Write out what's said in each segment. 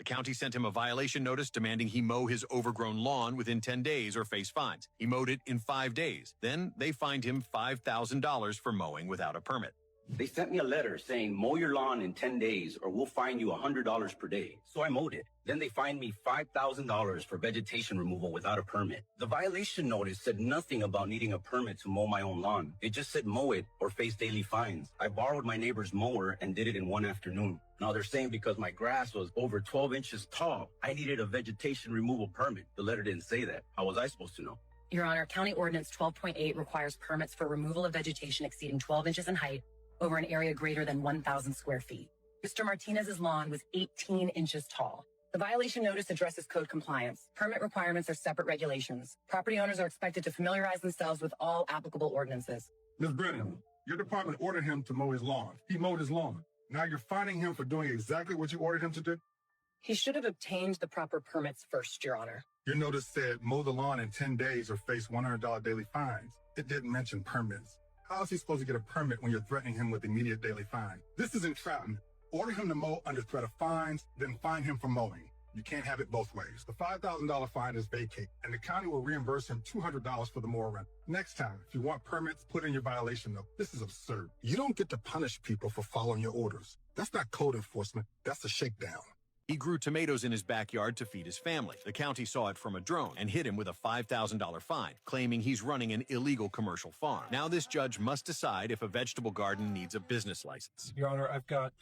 county sent him a violation notice demanding he mow his overgrown lawn within 10 days or face fines. He mowed it in 5 days. Then they fined him $5,000 for mowing without a permit. They sent me a letter saying, mow your lawn in 10 days or we'll fine you $100 per day. So I mowed it. Then they fined me $5,000 for vegetation removal without a permit. The violation notice said nothing about needing a permit to mow my own lawn. It just said mow it or face daily fines. I borrowed my neighbor's mower and did it in one afternoon. Now they're saying because my grass was over 12 inches tall, I needed a vegetation removal permit. The letter didn't say that. How was I supposed to know? Your Honor, County Ordinance 12.8 requires permits for removal of vegetation exceeding 12 inches in height over an area greater than 1,000 square feet. Mr. Martinez's lawn was 18 inches tall. The violation notice addresses code compliance. Permit requirements are separate regulations. Property owners are expected to familiarize themselves with all applicable ordinances. Ms. Brennan, your department ordered him to mow his lawn. He mowed his lawn. Now you're fining him for doing exactly what you ordered him to do? He should have obtained the proper permits first, Your Honor. Your notice said mow the lawn in 10 days or face $100 daily fines. It didn't mention permits. How is he supposed to get a permit when you're threatening him with immediate daily fine? This is entrapment. Order him to mow under threat of fines, then fine him for mowing. You can't have it both ways. The $5,000 fine is vacated, and the county will reimburse him $200 for the mower rent. Next time, if you want permits, put in your violation note. This is absurd. You don't get to punish people for following your orders. That's not code enforcement. That's a shakedown. He grew tomatoes in his backyard to feed his family. The county saw it from a drone and hit him with a $5,000 fine, claiming he's running an illegal commercial farm. Now this judge must decide if a vegetable garden needs a business license. Your Honor, I've got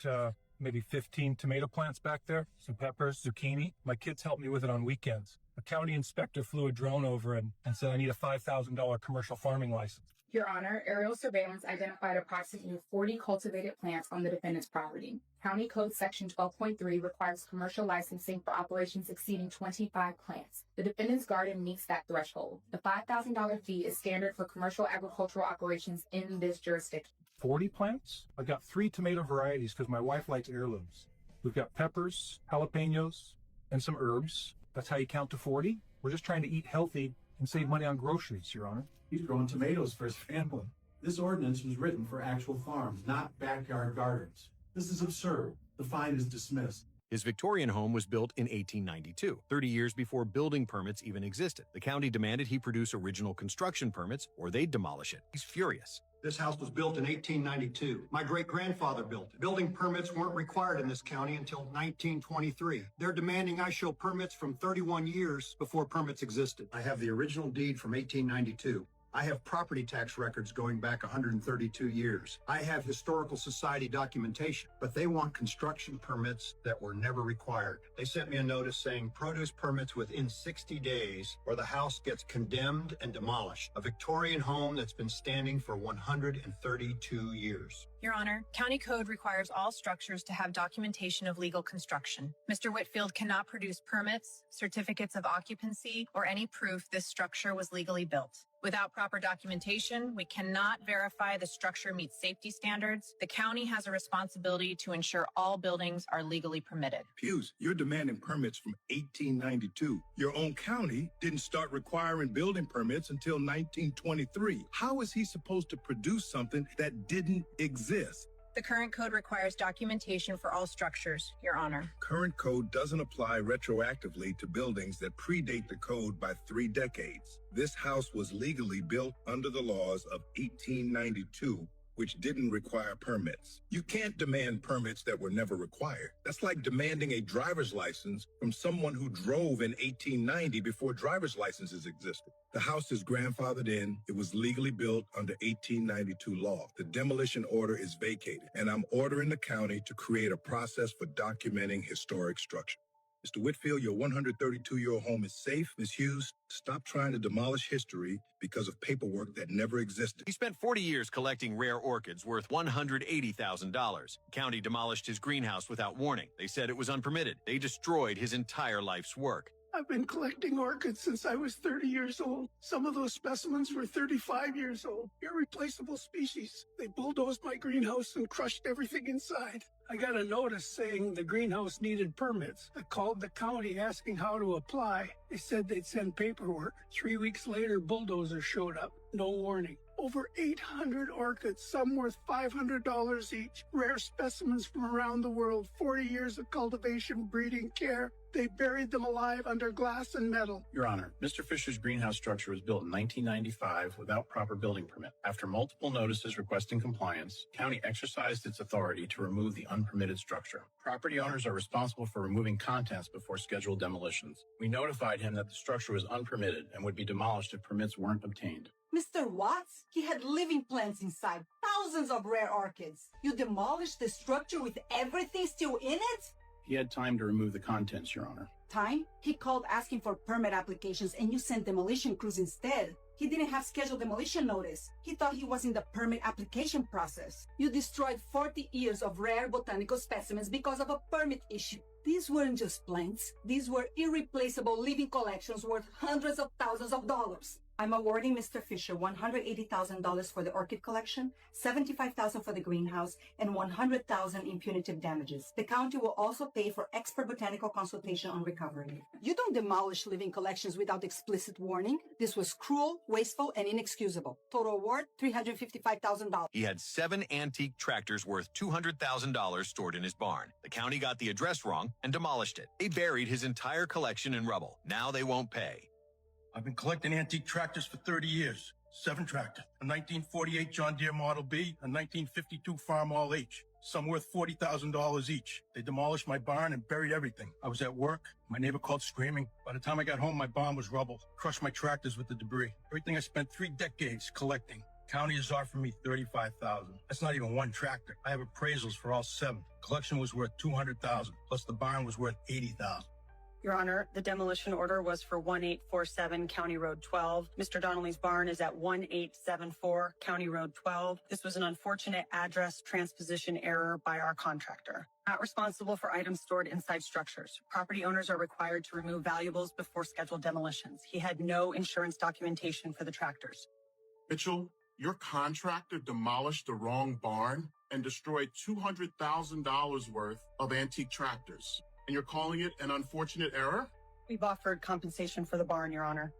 maybe 15 tomato plants back there, some peppers, zucchini. My kids help me with it on weekends. A county inspector flew a drone over and said I need a $5,000 commercial farming license. Your Honor, aerial surveillance identified approximately 40 cultivated plants on the defendant's property. County Code Section 12.3 requires commercial licensing for operations exceeding 25 plants. The defendant's garden meets that threshold. The $5,000 fee is standard for commercial agricultural operations in this jurisdiction. 40 plants? I've got 3 tomato varieties because my wife likes heirlooms. We've got peppers, jalapenos, and some herbs. That's how you count to 40? We're just trying to eat healthy and save money on groceries, Your Honor. He's growing tomatoes for his family. This ordinance was written for actual farms, not backyard gardens. This is absurd. The fine is dismissed. His Victorian home was built in 1892, 30 years before building permits even existed. The county demanded he produce original construction permits or they'd demolish it. He's furious. This house was built in 1892. My great-grandfather built it. Building permits weren't required in this county until 1923. They're demanding I show permits from 31 years before permits existed. I have the original deed from 1892. I have property tax records going back 132 years. I have historical society documentation, but they want construction permits that were never required. They sent me a notice saying produce permits within 60 days or the house gets condemned and demolished. A Victorian home that's been standing for 132 years. Your Honor, County Code requires all structures to have documentation of legal construction. Mr. Whitfield cannot produce permits, certificates of occupancy, or any proof this structure was legally built. Without proper documentation, we cannot verify the structure meets safety standards. The county has a responsibility to ensure all buildings are legally permitted. Hughes, you're demanding permits from 1892. Your own county didn't start requiring building permits until 1923. How is he supposed to produce something that didn't exist? The current code requires documentation for all structures, Your Honor. Current code doesn't apply retroactively to buildings that predate the code by 3 decades. This house was legally built under the laws of 1892, which didn't require permits. You can't demand permits that were never required. That's like demanding a driver's license from someone who drove in 1890 before driver's licenses existed. The house is grandfathered in. It was legally built under 1892 law. The demolition order is vacated, and I'm ordering the county to create a process for documenting historic structure. Mr. Whitfield, your 132-year-old home is safe. Ms. Hughes, stop trying to demolish history because of paperwork that never existed. He spent 40 years collecting rare orchids worth $180,000. County demolished his greenhouse without warning. They said it was unpermitted. They destroyed his entire life's work. I've been collecting orchids since I was 30 years old. Some of those specimens were 35 years old. Irreplaceable species. They bulldozed my greenhouse and crushed everything inside. I got a notice saying the greenhouse needed permits. I called the county asking how to apply. They said they'd send paperwork. 3 weeks later, bulldozers showed up. No warning. Over 800 orchids, some worth $500 each. Rare specimens from around the world, 40 years of cultivation, breeding, care. They buried them alive under glass and metal. Your Honor, Mr. Fisher's greenhouse structure was built in 1995 without proper building permit. After multiple notices requesting compliance, the county exercised its authority to remove the unpermitted structure. Property owners are responsible for removing contents before scheduled demolitions. We notified him that the structure was unpermitted and would be demolished if permits weren't obtained. Mr. Watts, he had living plants inside, thousands of rare orchids. You demolished the structure with everything still in it? He had time to remove the contents, Your Honor. Time? He called asking for permit applications and you sent demolition crews instead. He didn't have scheduled demolition notice. He thought he was in the permit application process. You destroyed 40 years of rare botanical specimens because of a permit issue. These weren't just plants. These were irreplaceable living collections worth hundreds of thousands of dollars. I'm awarding Mr. Fisher $180,000 for the orchid collection, $75,000 for the greenhouse, and $100,000 in punitive damages. The county will also pay for expert botanical consultation on recovery. You don't demolish living collections without explicit warning. This was cruel, wasteful, and inexcusable. Total award, $355,000. He had 7 antique tractors worth $200,000 stored in his barn. The county got the address wrong and demolished it. They buried his entire collection in rubble. Now they won't pay. I've been collecting antique tractors for 30 years. 7 tractors. A 1948 John Deere Model B, a 1952 Farm All H. Some worth $40,000 each. They demolished my barn and buried everything. I was at work. My neighbor called screaming. By the time I got home, my barn was rubble. Crushed my tractors with the debris. Everything I spent 3 decades collecting. County is offering me $35,000. That's not even one tractor. I have appraisals for all 7. Collection was worth $200,000. Plus the barn was worth $80,000. Your Honor, the demolition order was for 1847 County Road 12. Mr. Donnelly's barn is at 1874 County Road 12. This was an unfortunate address transposition error by our contractor. Not responsible for items stored inside structures. Property owners are required to remove valuables before scheduled demolitions. He had no insurance documentation for the tractors. Mitchell, your contractor demolished the wrong barn and destroyed $200,000 worth of antique tractors. And you're calling it an unfortunate error? We've offered compensation for the barn, Your Honor.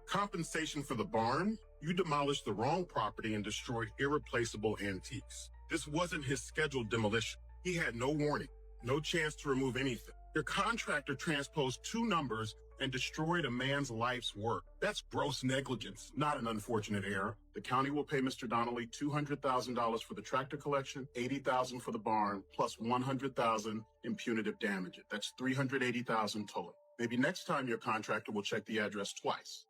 Compensation for the barn? You demolished the wrong property and destroyed irreplaceable antiques. This wasn't his scheduled demolition. He had no warning, no chance to remove anything. Your contractor transposed 2 numbers and destroyed a man's life's work. That's gross negligence, not an unfortunate error. The county will pay Mr. Donnelly $200,000 for the tractor collection, $80,000 for the barn, plus $100,000 in punitive damages. That's $380,000 total. Maybe next time your contractor will check the address twice.